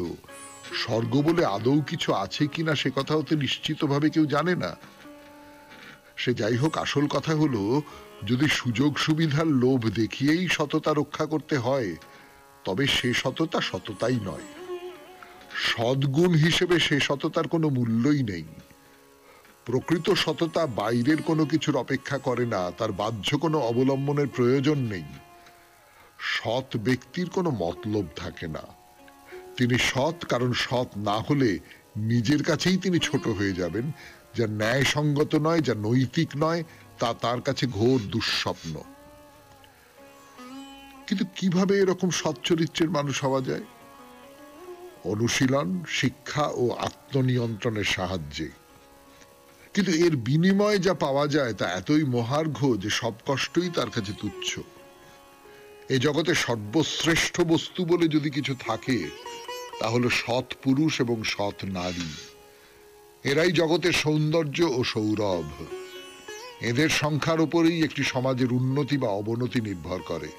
স্বর্গ বলে আদৌ কিছু আছে কিনা সে কথাও তো নিশ্চিতভাবে কেউ জানে না। সে যাই হোক, আসল কথা হলো, যদি সুযোগ সুবিধার লোভ দেখিয়েই সততা রক্ষা করতে হয় তবে সে সততা সততাই নয়। সদ্গুণ হিসেবে সে সততার কোনো মূল্যই নেই। প্রকৃত সততা বাইরের কোনো কিছুর অপেক্ষা করে না, তার বাহ্য কোনো অবলম্বনের প্রয়োজন নেই। সৎ ব্যক্তির কোনো মতলব থাকে না। তিনি সৎ কারণ সৎ না হলে নিজের কাছেই তিনি ছোট হয়ে যাবেন। যা ন্যায়সঙ্গত নয়, যা নৈতিক নয়, তা তার কাছে ঘোর দুঃস্বপ্ন। কিন্তু কিভাবে এরকম সৎ চরিত্রের মানুষ হওয়া যায়? অনুশীলন, শিক্ষা ও আত্মনিয়ন্ত্রণের সাহায্যে। কিন্তু এর বিনিময়ে যা পাওয়া যায় তা এতই মহার্ঘ যে সব কষ্টই তার কাছে তুচ্ছ। এই জগতে সর্বশ্রেষ্ঠ বস্তু বলে যদি কিছু থাকে তা হলো সৎ পুরুষ এবং সৎ নারী। এরাই জগতের সৌন্দর্য ও সৌরভ। এদের সংখ্যার উপরেই একটি সমাজের উন্নতি বা অবনতি নির্ভর করে।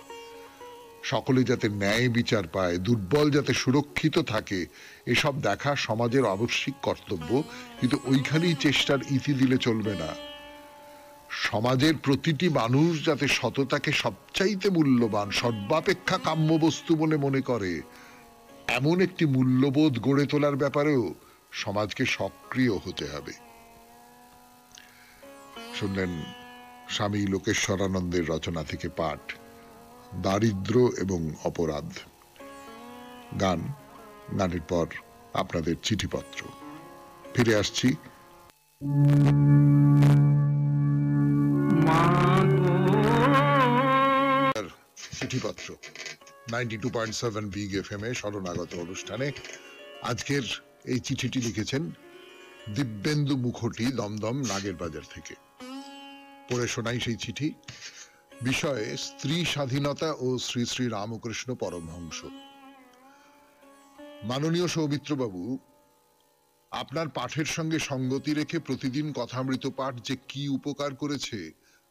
সকলে যাতে ন্যায় বিচার পায়, দুর্বল যাতে সুরক্ষিত থাকে, এসব দেখা সমাজের আবশ্যিক কর্তব্য। কিন্তু ওইখানেই চেষ্টার ইতি দিলে চলবে না। সমাজের প্রতিটি মানুষ যাতে সততাকে সবচাইতে মূল্যবান, সর্বাপেক্ষা কাম্য বস্তু বলে মনে করে, এমন একটি মূল্যবোধ গড়ে তোলার ব্যাপারেও সমাজকে সক্রিয় হতে হবে। শুনলেন স্বামী লোকেশ্বরানন্দের রচনা থেকে পাঠ, দারিদ্র এবং অপরাধ। গানের পর আপনাদের চিঠিপত্র। ফিরে আসছি। চিঠিপত্র 92.7 বিগ এফএম এ শরণাগত অনুষ্ঠানে আজকের এই চিঠিটি লিখেছেন দিব্যেন্দু মুখোটি, দমদম নাগের বাজার থেকে। পড়ে শোনাই সেই চিঠি। বিষয় স্ত্রী স্বাধীনতা ও শ্রী শ্রী রামকৃষ্ণ পরমহংস। মাননীয় সৌমিত্রবাবু, আপনার পাঠের সঙ্গে সঙ্গতি রেখে প্রতিদিন কথামৃত পাঠ যে কি উপকার করেছে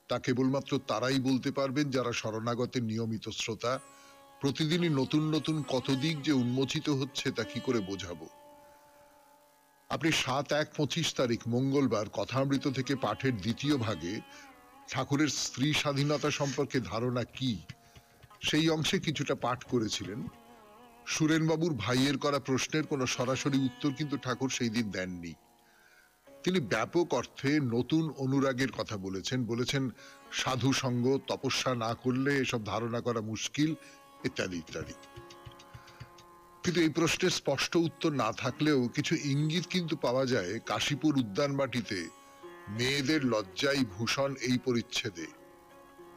তা কেবলমাত্র তারাই বলতে পারবেন যারা শরণাগতের নিয়মিত শ্রোতা। প্রতিদিনই নতুন নতুন কত দিক যে উন্মোচিত হচ্ছে তা কি করে বোঝাবো। আপনি 7/1/25 মঙ্গলবার কথামৃত থেকে পাঠের দ্বিতীয় ভাগে ঠাকুরের স্ত্রী স্বাধীনতা সম্পর্কে ধারণা কি সেই অংশে কিছুটা পাঠ করেছিলেন। সুরেনবাবুর ভাইয়ের করা প্রশ্নের কোনো সরাসরি উত্তর কিন্তু ঠাকুর সেই দিন দেননি। তিনি ব্যাপক অর্থে নতুন অনুরাগের কথা বলেছেন সাধু সঙ্গ, তপস্যা না করলে এসব ধারণা করা মুশকিল, ইত্যাদি ইত্যাদি। কিন্তু এই প্রশ্নের স্পষ্ট উত্তর না থাকলেও কিছু ইঙ্গিত কিন্তু পাওয়া যায় কাশীপুর উদ্যানবাটিতে মেয়েদের লজ্জাই ভূষণ এই পরিচ্ছেদে।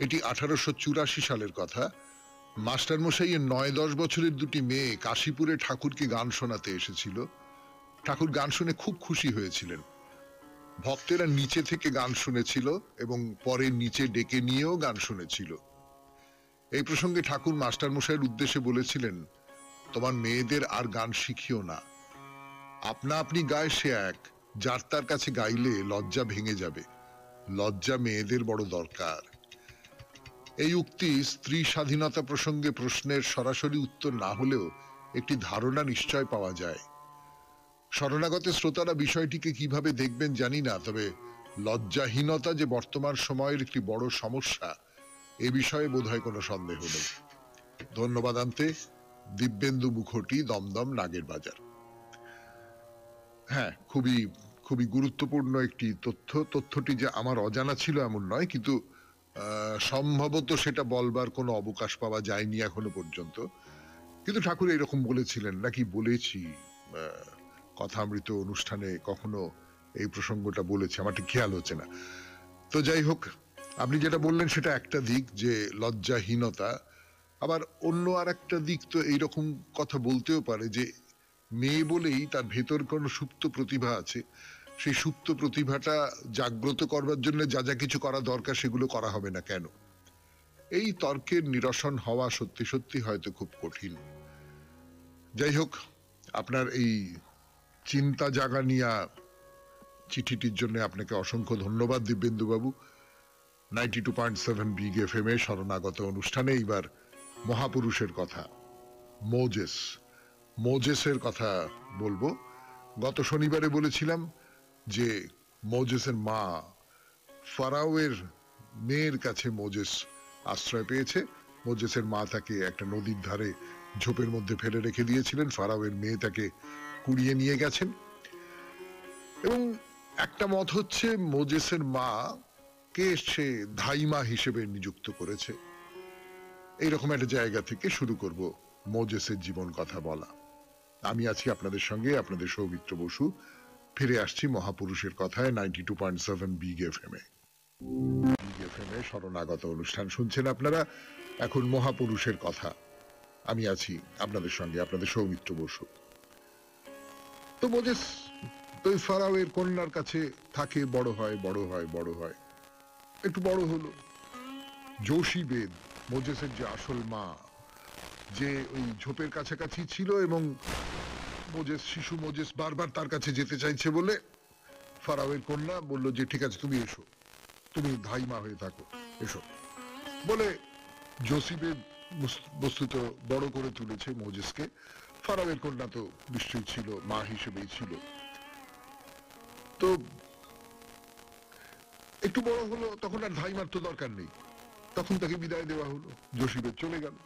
এটি 1884 সালের কথা। মাস্টারমশাইয়ের 9-10 বছরের দুটি মেয়ে কাশীপুরে ঠাকুরকে গান শোনাতে এসেছিল। ঠাকুর গান শুনে খুব খুশি হয়েছিলেন। ভক্তেরা নিচে থেকে গান শুনেছিল এবং পরে নিচে ডেকে নিয়েও গান শুনেছিল। এই প্রসঙ্গে ঠাকুর মাস্টারমশাইয়ের উদ্দেশ্যে বলেছিলেন, তোমার মেয়েদের আর গান শিখিও না, আপনা আপনি গায় সে এক, যার তার কাছে গাইলে লজ্জা ভেঙে যাবে, লজ্জা মেয়েদের বড় দরকার। এই উক্তি স্ত্রী স্বাধীনতা প্রসঙ্গে প্রশ্নের সরাসরি উত্তর না হলেও একটি ধারণা নিশ্চয় পাওয়া যায়। শরণাগত শ্রোতারা বিষয়টিকে কিভাবে দেখবেন জানি না, তবে লজ্জাহীনতা যে বর্তমান সময়ের একটি বড় সমস্যা এ বিষয়ে বোধহয় কোনো সন্দেহ নেই। ধন্যবাদ আনতে দিব্যেন্দু মুখোটি, দমদম নাগের বাজার। হ্যাঁ, খুবই খুবই গুরুত্বপূর্ণ একটি তথ্যটি যে আমার অজানা ছিল এমন নয়, কিন্তু সম্ভবত সেটা বলবার কোনো অবকাশ পাওয়া যায়নি এখনো পর্যন্ত। কিন্তু ঠাকুর এরকম বলেছিলেন নাকি বলেছি কথামৃত অনুষ্ঠানে কখনো এই প্রসঙ্গটা বলেছে, আমার ঠিক খেয়াল হচ্ছে না। তো যাই হোক, আপনি যেটা বললেন সেটা একটা দিক, যে লজ্জাহীনতা। আবার অন্য আর একটা দিক তো এইরকম কথা বলতেও পারে যে মেয়ে বলেই তার ভেতর কোনো সুপ্ত প্রতিভা আছে, সেই সুপ্ত প্রতিভাটা জাগ্রত করবার জন্য যা যা কিছু করা দরকার সেগুলো করা হবে না কেন? এই তর্কের নিরসন হওয়া সত্যি সত্যি হয়তো খুব কঠিন। যাই হোক, আপনার এই চিন্তা জাগানিয়া চিঠিটির জন্য আপনাকে অসংখ্য ধন্যবাদ দিব্যেন্দু বাবু। 92.7 বিগ এফএম এ শরণাগত অনুষ্ঠানে এইবার মহাপুরুষের কথা, মোজেসের কথা বলবো। গত শনিবারে বলেছিলাম যে মোজেসের মা ফারাওয়ের মেয়ের কাছে মোজেস আশ্রয় পেয়েছে। মোজেসের মা তাকে একটা নদীর ধারে ঝোপের মধ্যে ফেলে রেখে দিয়েছিলেন, ফারাওয়ের মেয়ে তাকে কুড়িয়ে নিয়ে গেছেন। এবং একটা মত হচ্ছে মোজেসের মা কে সে ধাইমা হিসেবে নিযুক্ত করেছে। এইরকম একটা জায়গা থেকে শুরু করব মোজেসের জীবন কথা বলা। আমি আছি আপনাদের সঙ্গে, আপনাদের সৌমিত্র বসু। ফিরে আসছি মহাপুরুষের কথায় 92.7 বিগ এফএম এ। বিগ এফএম এ শরণাগত অনুষ্ঠান শুনছেন আপনারা। এখন মহাপুরুষের কথা, আমি আছি আপনাদের সঙ্গে, আপনাদের সৌমিত্র বসু। তো মোজেস ওই ফারাওয়ের কন্যার কাছে থাকে, বড় হয় বড় হয় বড় হয়, একটু বড় হলো। যোশীবেদ, মোজেসের যে আসল মা, যে ওই ঝোপের কাছাকাছি ছিল এবং শিশু মোজেস বারবার তার কাছে যেতে চাইছে বলে ফারাওয়ের কন্যা বলল যে ঠিক আছে তুমি এসো, তুমি ধাইমা হয়ে থাকো, এসো বলে যোশীবেদ বস্তুত বড় করে তুলেছে মোজেসকে। ফারাওয়ের কন্যা তো নিশ্চয়ই ছিল, মা হিসেবেই ছিল। তো একটু বড় হলো, তখন আর ধাইমার তো দরকার নেই, তখন তাকে বিদায় দেওয়া হলো, যোশীবেদ চলে গেল।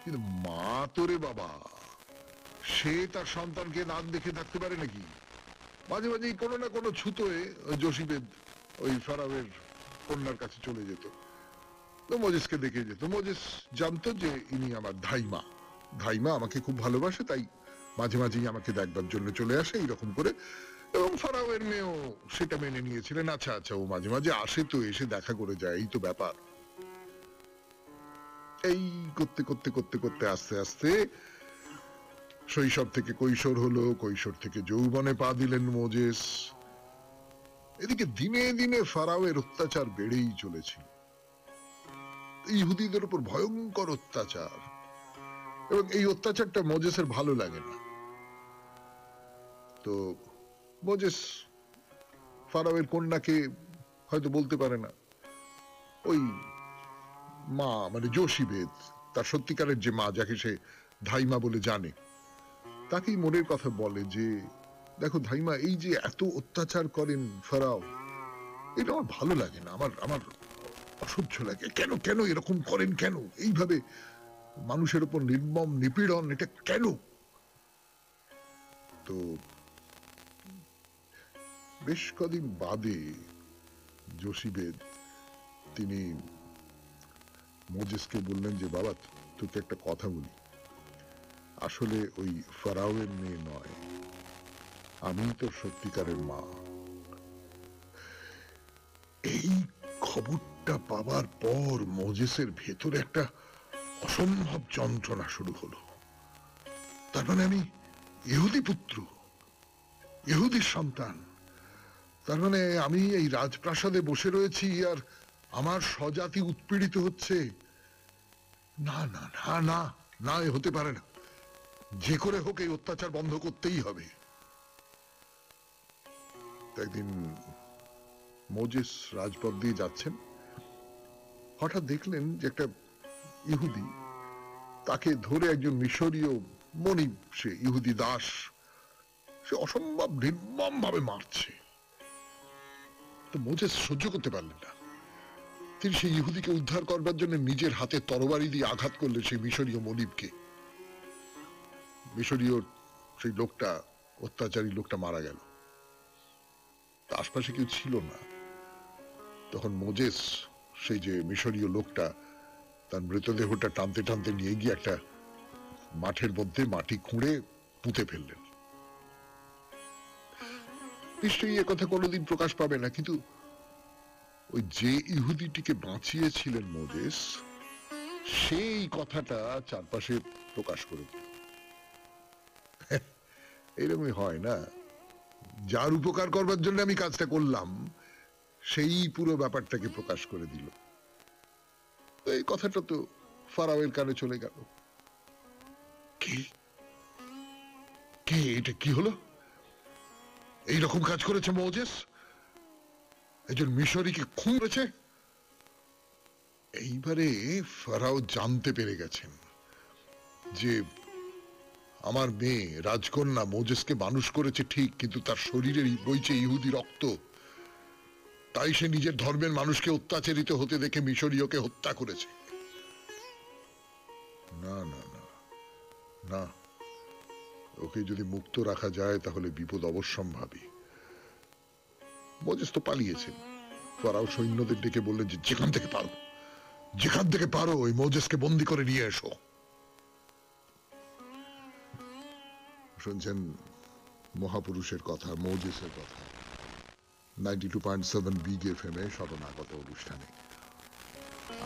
কিন্তু মা তো রে বাবা, সে তার সন্তানকে নাক দেখে থাকতে পারে নাকি? মাঝে মাঝে কোনো না কোনো ছুতোয় যোশীবেদ ওই ফারাওয়ের কন্যার কাছে চলে যেত, তো মোজেসকে দেখে যেত। মোজেস জানতো যে ইনি আমার ধাইমা, ধাইমা আমাকে খুব ভালোবাসে, তাই মাঝে মাঝেই আমাকে দেখবার জন্য চলে আসে এইরকম করে। এবং ফারাওয়ের মেয়েও সেটা মেনে নিয়েছিলেন, আচ্ছা আচ্ছা ও মাঝে মাঝে আসে তো, এসে দেখা করে যায়, এই তো ব্যাপার। এই করতে করতে করতে করতে আস্তে আস্তে শৈশব থেকে কৈশোর হলো, কৈশোর থেকে যৌবনে পা দিলেন মোজেস। এদিকে দিনে দিনে ফারাওয়ের অত্যাচার বেড়েই চলেছিল, ইহুদিদের উপর ভয়ঙ্কর অত্যাচার। এবং এই অত্যাচারটা মোজেসের ভালো লাগে না। তো মোজেস ফারাওয়ের কন্যাকে হয়তো বলতে পারে না, ওই মা মানে যোশীবেদ, তার সত্যিকারের যে মা, যাকে সে ধাইমা বলে জানে, তাকেই মনের কথা বলে যে দেখো ধাইমা, এই যে এত অত্যাচার করেন ফারাও, এটা আমার ভালো লাগে না, আমার আমার অসহ্য লাগে। কেন কেন এরকম করেন, কেন এইভাবে মানুষের উপর নির্মম নিপীড়ন, এটা কেন? তো বেশ কদিন বাদে যোশীবেদ তিনি মোজেসকে বললেন যে বাবা, তোকে একটা কথা বলি, আসলে ওই ফারাওয়ের মেয়ে নয়, আমি তো সত্যিকারের মা। এই খবরটা পাবার পর মোজেসের ভেতরে একটা অসম্ভব যন্ত্রণা শুরু হলো। তার মানে আমি ইহুদি পুত্র, ইহুদির সন্তান, তার মানে আমি এই রাজপ্রাসাদে বসে রয়েছি আর আমার স্বজাতি উৎপীড়িত হচ্ছে। না না না না না, এ হতে পারে না, যে করে হোক এই অত্যাচার বন্ধ করতেই হবে। একদিন মোজেস রাজপথ দিয়ে যাচ্ছেন, হঠাৎ দেখলেন যে একটা ইহুদি, তাকে ধরে একজন মিশরীয় মনিব, সে ইহুদি দাস, সে অসম্ভব নির্মম ভাবে মারছে। তো মোজেস সহ্য করতে পারলেন না। তিনি সেই ইহুদিকে উদ্ধার করবার জন্য নিজের হাতে তরবারি দিয়ে আঘাত করলেন সেই মিশরীয় মনিবকে। মিশরীয় সেই লোকটা, অত্যাচারী লোকটা মারা গেল। আশপাশে কেউ ছিল না। তখন মোজেস সেই যে মিশরীয় লোকটা তার মৃতদেহটা টানতে টানতে নিয়ে গিয়ে একটা মাঠের মধ্যে মাটি খুঁড়ে পুঁতে ফেললেন। নিশ্চয়ই এ কথা কোনোদিন প্রকাশ পাবে না, কিন্তু ওই যে ইহুদিটিকে বাঁচিয়েছিলেন মোজেস, সেই কথাটা চারপাশে প্রকাশ করে দিল। এইরকমই হয় না, যার উপকার করবার জন্য আমি কাজটা করলাম সেই পুরো ব্যাপারটাকে প্রকাশ করে দিল। এই কথাটা তো ফারাওয়ের কানে চলে গেল। কি কি এটা কি হলো? এইরকম কাজ করেছে মোজেস, একজন মিশরীকে খুন করেছে। এইবারে ফারাও জানতে পেরে গেছেন যে আমার মেয়ে রাজকন্যা মোজেসকে মানুষ করেছে ঠিক, কিন্তু তার শরীরে বইছে ইহুদি রক্ত। তাই সে নিজের ধর্মের মানুষকে অত্যাচারিত হতে দেখে মিশরীয়কে হত্যা করেছে। না না না না, ওকে যদি মুক্ত রাখা যায় তাহলে বিপদ অবশ্যম্ভাবী। মোজেস তো পালিয়েছেন। ফারাও সৈন্যদের ডেকে বললেন যে যেখান থেকে পারো ওই মোজেসকে বন্দী করে নিয়ে এসো। শুনছেন মহাপুরুষের কথা, মোজেসের কথা, 92.7 বিগ এফএম এ শরণাগত অনুষ্ঠানে।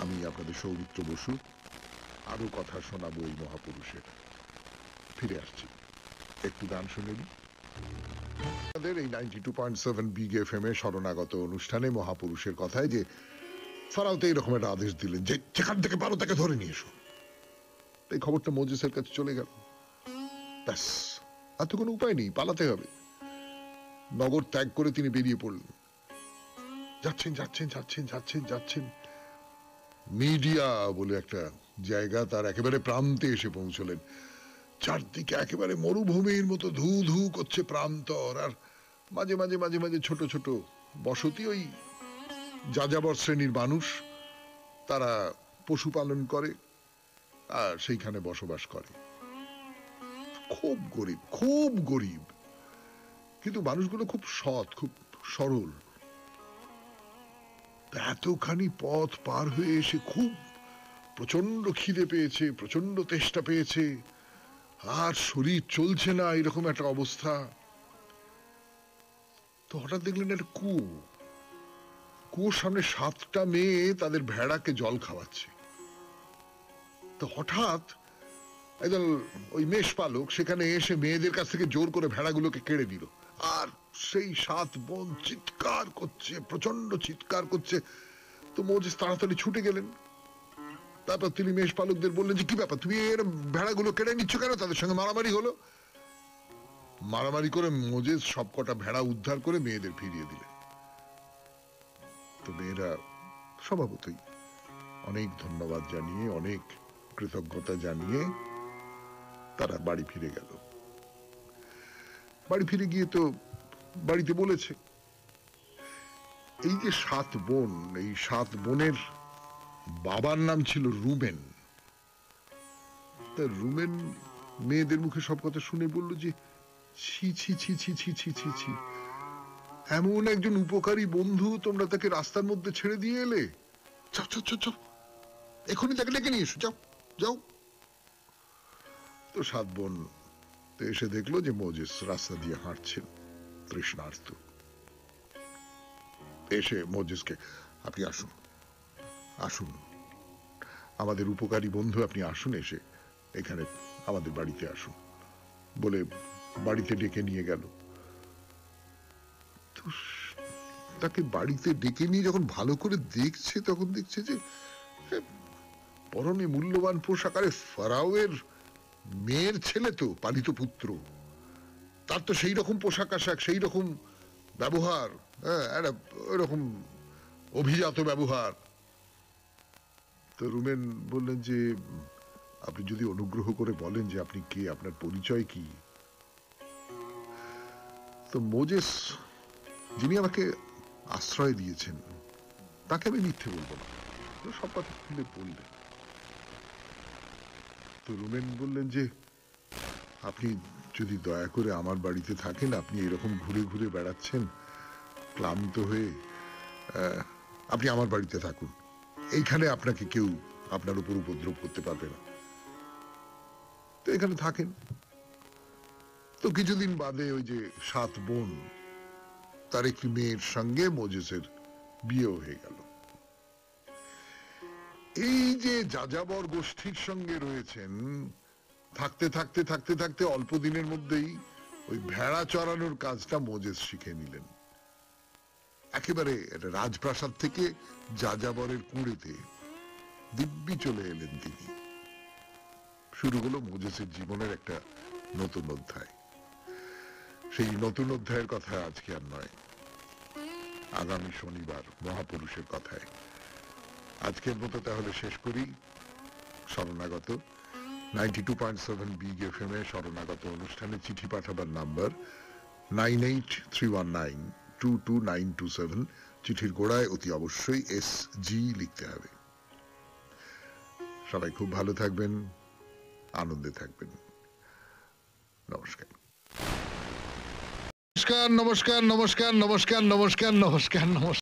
আমি আপনাদের সৌমিত্র বসু, আরো কথা শোনাবো ওই মহাপুরুষের। ফিরে আসছি, একটু গান শুনে নিই। আমাদের এই 92.7 বিগ এফএম এ শরণাগত অনুষ্ঠানে মহাপুরুষের কথায় যে ফারাও তো এইরকম একটা আদেশ দিলেন যে যেখান থেকে পারো তাকে ধরে নিয়ে এসো। এই খবরটা মোজেসের কাছে চলে গেল। ব্যাস, আর তো কোনো উপায় নেই, পালাতে হবে। নগর ত্যাগ করে তিনি বেরিয়ে পড়লেন। যাচ্ছেন যাচ্ছেন যাচ্ছেন যাচ্ছেন যাচ্ছেন, মিডিয়া বলে একটা জায়গা, তার একেবারে প্রান্তে এসে পৌঁছলেন। চারদিকে একেবারে মরুভূমির মতো ধু ধু করছে প্রান্তর, আর মাঝে মাঝে মাঝে মাঝে ছোট ছোট বসতি, ওই যাযাবর শ্রেণীর মানুষ, তারা পশুপালন করে আর সেইখানে বসবাস করে। খুব গরিব, খুব গরিব, কিন্তু মানুষগুলো খুব সৎ, খুব সরল। এতখানি পথ পার হয়ে এসে খুব প্রচন্ড খিদে পেয়েছে, প্রচন্ড তেষ্টা পেয়েছে, আর শরীর চলছে না, এরকম একটা অবস্থা। তো হঠাৎ দেখলেন একটা কুয়োর সামনে 7টা মেয়ে তাদের ভেড়াকে জল খাওয়াচ্ছে। তো হঠাৎ একদল ওই মেষপালক সেখানে এসে মেয়েদের কাছ থেকে জোর করে ভেড়াগুলোকে কেড়ে নিল। আর সেই 7 বোন চিৎকার করছে, প্রচন্ড চিৎকার করছে। তো মোজেস তাড়াতাড়ি ছুটে গেলেন। তারপর তিনি মেষপালকদের বললেন যে কি ব্যাপার, তুমি এর ভেড়াগুলো কেড়ে নিচ্ছ কেন? তাদের সঙ্গে মারামারি হলো। মারামারি করে মোজেস সবকটা ভেড়া উদ্ধার করে মেয়েদের ফিরিয়ে দিলেন। তো মেয়েরা স্বভাবতই অনেক ধন্যবাদ জানিয়ে, অনেক কৃতজ্ঞতা জানিয়ে তারা বাড়ি ফিরে গেল। বাড়ি ফিরে গিয়ে তো বাড়িতে বলেছে, এই যে 7 বোন, এই 7 বোনের বাবার নাম ছিল রুবেন। তা রুবেন মেয়েদের মুখে সব কথা শুনে বলল যে ছি ছি ছি ছি ছি ছি ছি ছি, এমন একজন উপকারী বন্ধু তোমরা তাকে রাস্তার মধ্যে ছেড়ে দিয়ে এলে। চাও চাও চাও চাও, এখনই তাকে ডেকে নিয়ে এসো, যাও যাও। তো 7 বোন এসে দেখলো যে মোজেস রাস্তা দিয়ে হাঁটছেন তৃষ্ণার্ত। এসে মোজেসকে, আপনি আসুন আসুন, আমাদের উপকারী বন্ধু, আপনি আসুন, এসে এখানে আমাদের বাড়িতে আসুন বলে বাড়িতে ডেকে নিয়ে গেল। তো তাকে বাড়িতে ডেকে নিয়ে যখন ভালো করে দেখছে, তখন দেখছে যে পরনে মূল্যবান পোশাক। আরে ফারাওয়ের মেয়ের ছেলে তো, পালিত পুত্র, তার তো সেই রকম পোশাক আশাক, সেই রকম ব্যবহার, একটা ওইরকম অভিজাত ব্যবহার। তো রুমেন বললেন যে আপনি যদি অনুগ্রহ করে বলেন যে আপনি কে, আপনার পরিচয় কি। তো মোজেস যিনি আমাকে আশ্রয় দিয়েছেন তাকে আমি মিথ্যে বলবো না, তো সব কথা খুলে বললেন। তো রুমেন বললেন যে আপনি যদি দয়া করে আমার বাড়িতে থাকেন, আপনি এরকম ঘুরে ঘুরে বেড়াচ্ছেন ক্লান্ত হয়ে, আপনি আমার বাড়িতে থাকুন, এইখানে আপনাকে কেউ আপনার উপর উপদ্রব করতে পারবে না, তো এখানে থাকেন। তো কিছুদিন বাদে ওই যে 7 বোন তার একটি মেয়ের সঙ্গে মোজেসের বিয়ে হয়ে গেল। এই যে যাযাবর গোষ্ঠীর সঙ্গে রয়েছেন, থাকতে থাকতে থাকতে থাকতে অল্প দিনের মধ্যেই ওই ভেড়া চড়ানোর কাজটা মোজেস শিখে নিলেন। একেবারে রাজপ্রাসাদ থেকে যাযাবরের কুঁড়েতে দিব্যি চলে এলেন তিনি। শুরু হলো মোজেসের জীবনের একটা নতুন অধ্যায়। সেই নতুন অধ্যায়ের কথা আজকে আর নয়, আগামী শনিবার মহাপুরুষের কথায়। আজকের মতো তাহলে শেষ করি। শরণাগত 92.7 বিগ এফএম এ শরণাগত অনুষ্ঠানে চিঠি পাঠাবার নাম্বার 9831922927। চিঠির গোড়ায় অতি অবশ্যই SG লিখতে হবে। সবাই খুব ভালো থাকবেন, আনন্দে থাকবেন। নমস্কার। নমস্কার নমস্কার নমস্কার নমস্কার নমস্কার নমস্কার নমস্কার।